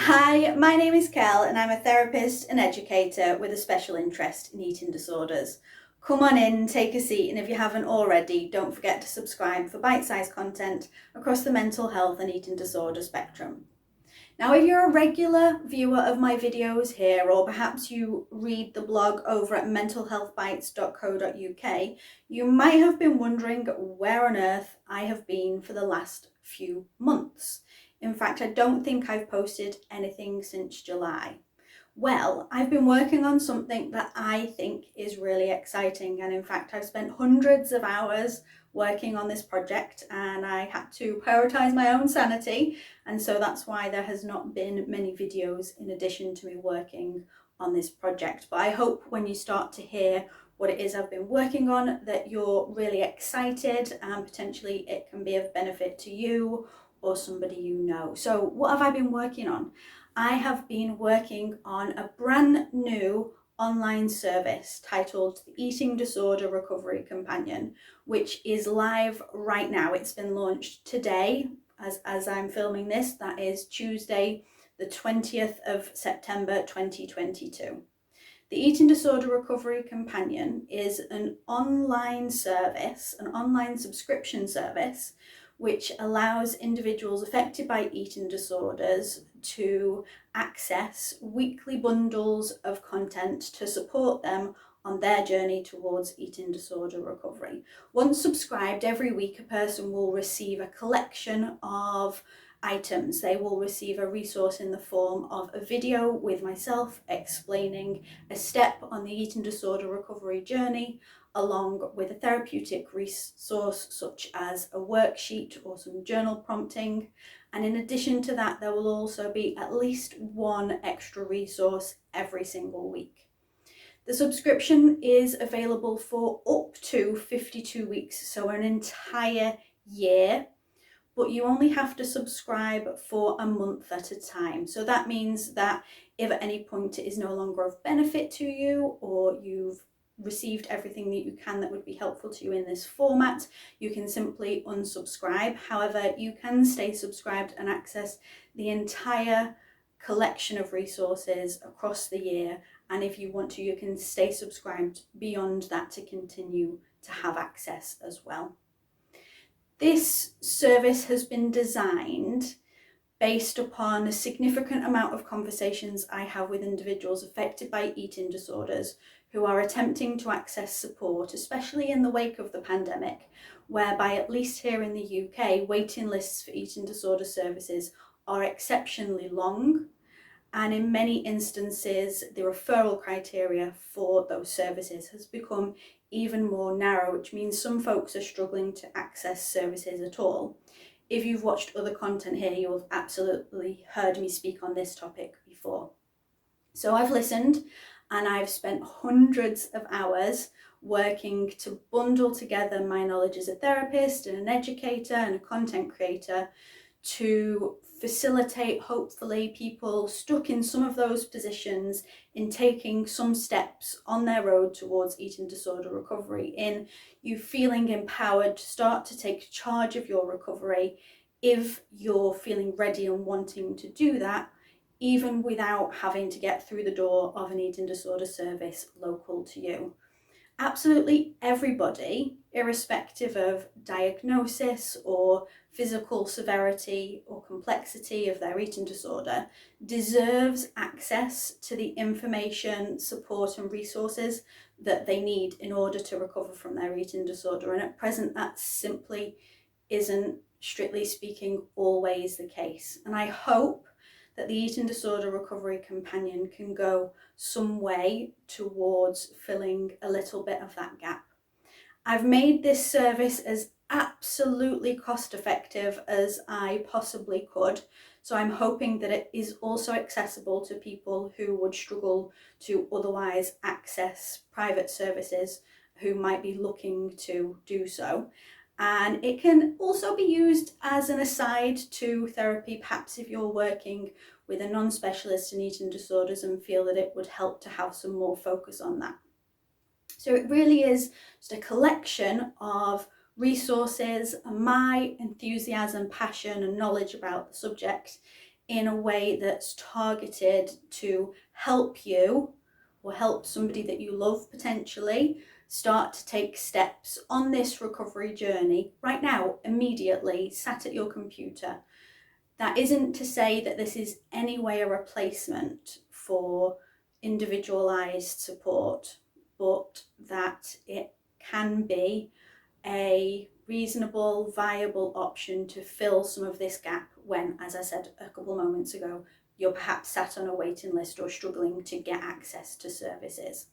Hi, my name is Kel and I'm a therapist and educator with a special interest in eating disorders. Come on in, take a seat, and if you haven't already, don't forget to subscribe for bite-sized content across the mental health and eating disorder spectrum. Now, if you're a regular viewer of my videos here, or perhaps you read the blog over at mentalhealthbites.co.uk, you might have been wondering where on earth I have been for the last few months. In fact, I don't think I've posted anything since July. Well, I've been working on something that I think is really exciting, and in fact I've spent hundreds of hours working on this project and I had to prioritise my own sanity, and so that's why there has not been many videos in addition to me working on this project. But I hope when you start to hear what it is I've been working on that you're really excited and potentially it can be of benefit to you or somebody you know. So what have I been working on? I have been working on a brand new online service titled the Eating Disorder Recovery Companion, which is live right now. It's been launched today as I'm filming this. That is Tuesday, the 20th of September 2022. The Eating Disorder Recovery Companion is an online service, an online subscription service, which allows individuals affected by eating disorders to access weekly bundles of content to support them on their journey towards eating disorder recovery. Once subscribed, every week a person will receive a collection of items. They will receive a resource in the form of a video with myself explaining a step on the eating disorder recovery journey, along with a therapeutic resource such as a worksheet or some journal prompting. And in addition to that, there will also be at least one extra resource every single week. The subscription is available for up to 52 weeks, so an entire year, but you only have to subscribe for a month at a time. So that means that if at any point it is no longer of benefit to you, or you've received everything that you can that would be helpful to you in this format, you can simply unsubscribe. However, you can stay subscribed and access the entire collection of resources across the year, and if you want to, you can stay subscribed beyond that to continue to have access as well. This service has been designed based upon a significant amount of conversations I have with individuals affected by eating disorders who are attempting to access support, especially in the wake of the pandemic, whereby, at least here in the UK, waiting lists for eating disorder services are exceptionally long, and in many instances the referral criteria for those services has become even more narrow, which means some folks are struggling to access services at all. If you've watched other content here, you'll have absolutely heard me speak on this topic before. So I've listened and I've spent hundreds of hours working to bundle together my knowledge as a therapist and an educator and a content creator to facilitate, hopefully, people stuck in some of those positions in taking some steps on their road towards eating disorder recovery, in you feeling empowered to start to take charge of your recovery if you're feeling ready and wanting to do that, even without having to get through the door of an eating disorder service local to you. Absolutely everybody, irrespective of diagnosis or physical severity or complexity of their eating disorder, deserves access to the information, support and resources that they need in order to recover from their eating disorder. And at present, that simply isn't, strictly speaking, always the case. And I hope that the Eating Disorder Recovery Companion can go some way towards filling a little bit of that gap. I've made this service as absolutely cost effective as I possibly could, so I'm hoping that it is also accessible to people who would struggle to otherwise access private services who might be looking to do so. And it can also be used as an aside to therapy, perhaps if you're working with a non-specialist in eating disorders and feel that it would help to have some more focus on that. So it really is just a collection of resources, my enthusiasm, passion and knowledge about the subject in a way that's targeted to help you or help somebody that you love potentially start to take steps on this recovery journey right now, immediately, sat at your computer. That isn't to say that this is any way a replacement for individualized support, but that it can be a reasonable, viable option to fill some of this gap when, as I said a couple moments ago, you're perhaps sat on a waiting list or struggling to get access to services.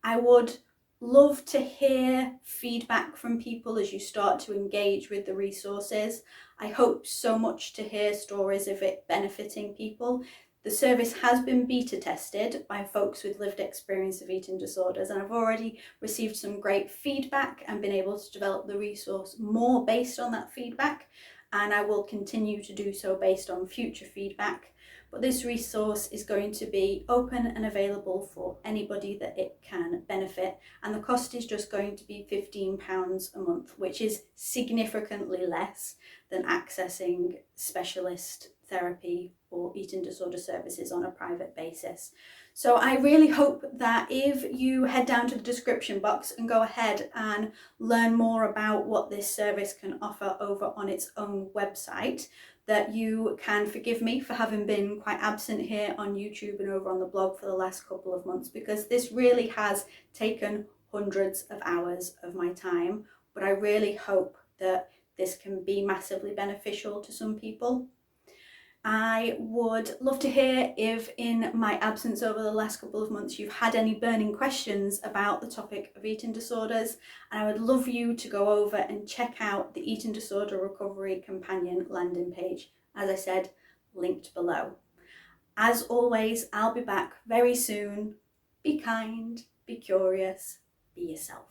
I would love to hear feedback from people as you start to engage with the resources. I hope so much to hear stories of it benefiting people. The service has been beta tested by folks with lived experience of eating disorders, and I've already received some great feedback and been able to develop the resource more based on that feedback, and I will continue to do so based on future feedback. But this resource is going to be open and available for anybody that it can benefit, and the cost is just going to be £15 a month, which is significantly less than accessing specialist therapy or eating disorder services on a private basis. So I really hope that if you head down to the description box and go ahead and learn more about what this service can offer over on its own website, that you can forgive me for having been quite absent here on YouTube and over on the blog for the last couple of months, because this really has taken hundreds of hours of my time. But I really hope that this can be massively beneficial to some people. I would love to hear if in my absence over the last couple of months you've had any burning questions about the topic of eating disorders, and I would love you to go over and check out the Eating Disorder Recovery Companion landing page. As I said, linked below. As always, I'll be back very soon. Be kind, be curious, be yourself.